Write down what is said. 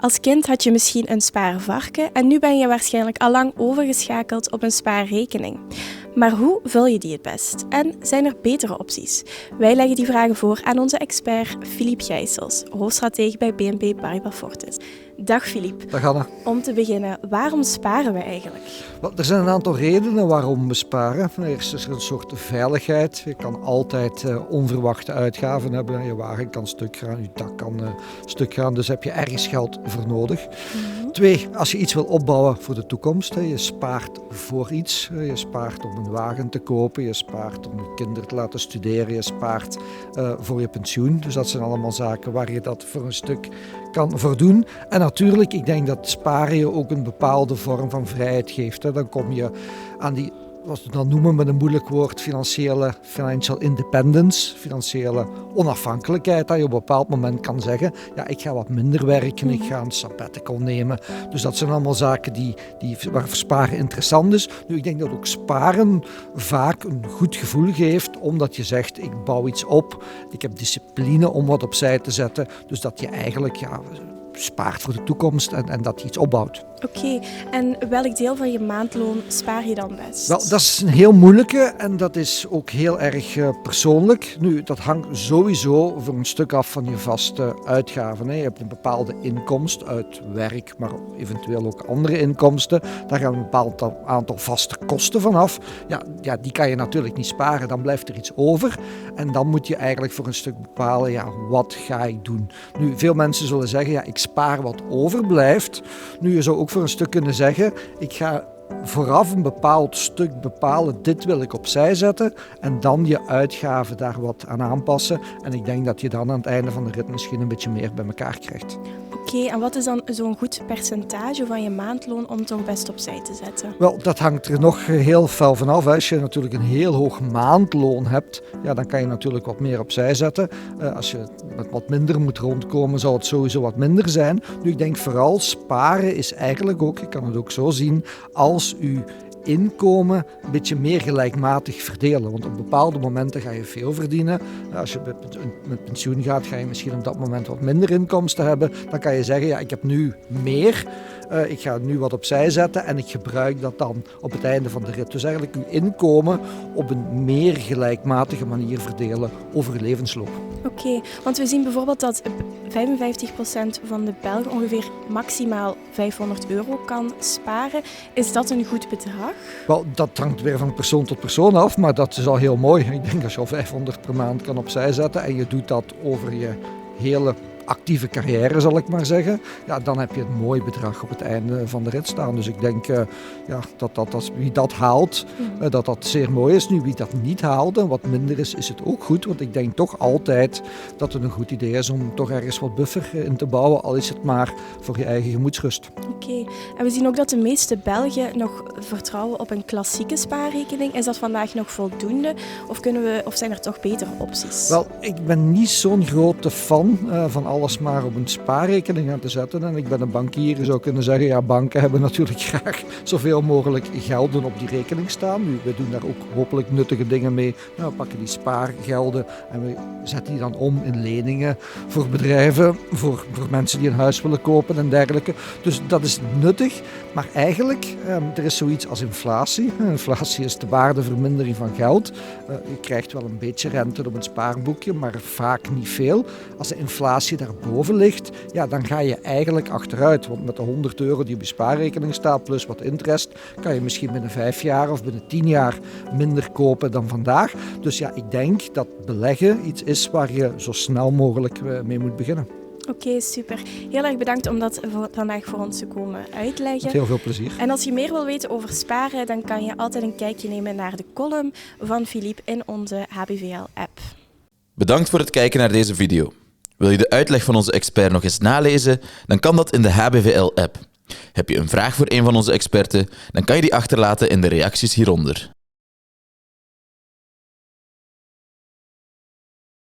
Als kind had je misschien een spaarvarken en nu ben je waarschijnlijk allang overgeschakeld op een spaarrekening. Maar hoe vul je die het best? En zijn er betere opties? Wij leggen die vragen voor aan onze expert Philippe Gijsels, hoofdstratege bij BNP Paribas Fortis. Dag Philippe. Dag Anna. Om te beginnen, waarom sparen we eigenlijk? Wel, er zijn een aantal redenen waarom we sparen. Eerst is er een soort veiligheid. Je kan altijd onverwachte uitgaven hebben. Je wagen kan stuk gaan, je dak kan stuk gaan. Dus heb je ergens geld voor nodig. 2, als je iets wil opbouwen voor de toekomst. Je spaart voor iets. Je spaart om een wagen te kopen. Je spaart om je kinderen te laten studeren. Je spaart voor je pensioen. Dus dat zijn allemaal zaken waar je dat voor een stuk kan voor doen. En natuurlijk, ik denk dat sparen je ook een bepaalde vorm van vrijheid geeft. Dan kom je aan die, wat we dan noemen met een moeilijk woord, financial independence, financiële onafhankelijkheid. Dat je op een bepaald moment kan zeggen, ja, ik ga wat minder werken, ik ga een sabbatical nemen. Dus dat zijn allemaal zaken waar sparen interessant is. Nu, ik denk dat ook sparen vaak een goed gevoel geeft, omdat je zegt, ik bouw iets op, ik heb discipline om wat opzij te zetten. Dus dat je eigenlijk spaart voor de toekomst en dat je iets opbouwt. Oké, en welk deel van je maandloon spaar je dan best? Wel, dat is een heel moeilijke en dat is ook heel erg persoonlijk. Nu, dat hangt sowieso voor een stuk af van je vaste uitgaven. Je hebt een bepaalde inkomst uit werk, maar eventueel ook andere inkomsten. Daar gaan een bepaald aantal vaste kosten van af. Ja, die kan je natuurlijk niet sparen, dan blijft er iets over. En dan moet je eigenlijk voor een stuk bepalen, wat ga ik doen? Nu, veel mensen zullen zeggen, ik spaar wat overblijft. Nu, je zou ook voor een stuk kunnen zeggen, ik ga vooraf een bepaald stuk bepalen, dit wil ik opzij zetten en dan je uitgaven daar wat aan aanpassen. En ik denk dat je dan aan het einde van de rit misschien een beetje meer bij elkaar krijgt. Oké, en wat is dan zo'n goed percentage van je maandloon om toch best opzij te zetten? Wel, dat hangt er nog heel fel vanaf. Als je natuurlijk een heel hoog maandloon hebt, dan kan je natuurlijk wat meer opzij zetten. Als je met wat minder moet rondkomen, zou het sowieso wat minder zijn. Nu, ik denk vooral sparen is eigenlijk ook, je kan het ook zo zien, als u inkomen een beetje meer gelijkmatig verdelen. Want op bepaalde momenten ga je veel verdienen. Als je met pensioen gaat, ga je misschien op dat moment wat minder inkomsten hebben. Dan kan je zeggen, ik heb nu meer. Ik ga nu wat opzij zetten en ik gebruik dat dan op het einde van de rit. Dus eigenlijk uw inkomen op een meer gelijkmatige manier verdelen over uw levensloop. Oké, want we zien bijvoorbeeld dat 55% van de Belgen ongeveer maximaal €500 kan sparen. Is dat een goed bedrag? Wel, dat hangt weer van persoon tot persoon af, maar dat is al heel mooi. Ik denk als je al 500 per maand kan opzij zetten en je doet dat over je hele actieve carrière, zal ik maar zeggen, dan heb je een mooi bedrag op het einde van de rit staan. Dus ik denk dat wie dat haalt, dat zeer mooi is. Nu, wie dat niet haalt en wat minder is het ook goed. Want ik denk toch altijd dat het een goed idee is om toch ergens wat buffer in te bouwen, al is het maar voor je eigen gemoedsrust. Oké, en we zien ook dat de meeste Belgen nog vertrouwen op een klassieke spaarrekening. Is dat vandaag nog voldoende of zijn er toch betere opties? Wel, ik ben niet zo'n grote fan van alles maar op een spaarrekening aan te zetten. En ik ben een bankier, je zou kunnen zeggen, banken hebben natuurlijk graag zoveel mogelijk gelden op die rekening staan. Nu, we doen daar ook hopelijk nuttige dingen mee. We pakken die spaargelden en we zetten die dan om in leningen voor bedrijven, voor mensen die een huis willen kopen en dergelijke. Dus dat is nuttig, maar eigenlijk, er is zoiets als inflatie. Inflatie is de waardevermindering van geld. Je krijgt wel een beetje rente op een spaarboekje, maar vaak niet veel. Als de inflatie daarboven ligt, dan ga je eigenlijk achteruit. Want met de €100 die op je spaarrekening staat, plus wat interest, kan je misschien binnen 5 jaar of binnen 10 jaar minder kopen dan vandaag. Dus ik denk dat beleggen iets is waar je zo snel mogelijk mee moet beginnen. Oké, super. Heel erg bedankt om dat vandaag voor ons te komen uitleggen. Met heel veel plezier. En als je meer wil weten over sparen, dan kan je altijd een kijkje nemen naar de column van Philippe in onze HBVL-app. Bedankt voor het kijken naar deze video. Wil je de uitleg van onze expert nog eens nalezen? Dan kan dat in de HBVL-app. Heb je een vraag voor een van onze experten? Dan kan je die achterlaten in de reacties hieronder.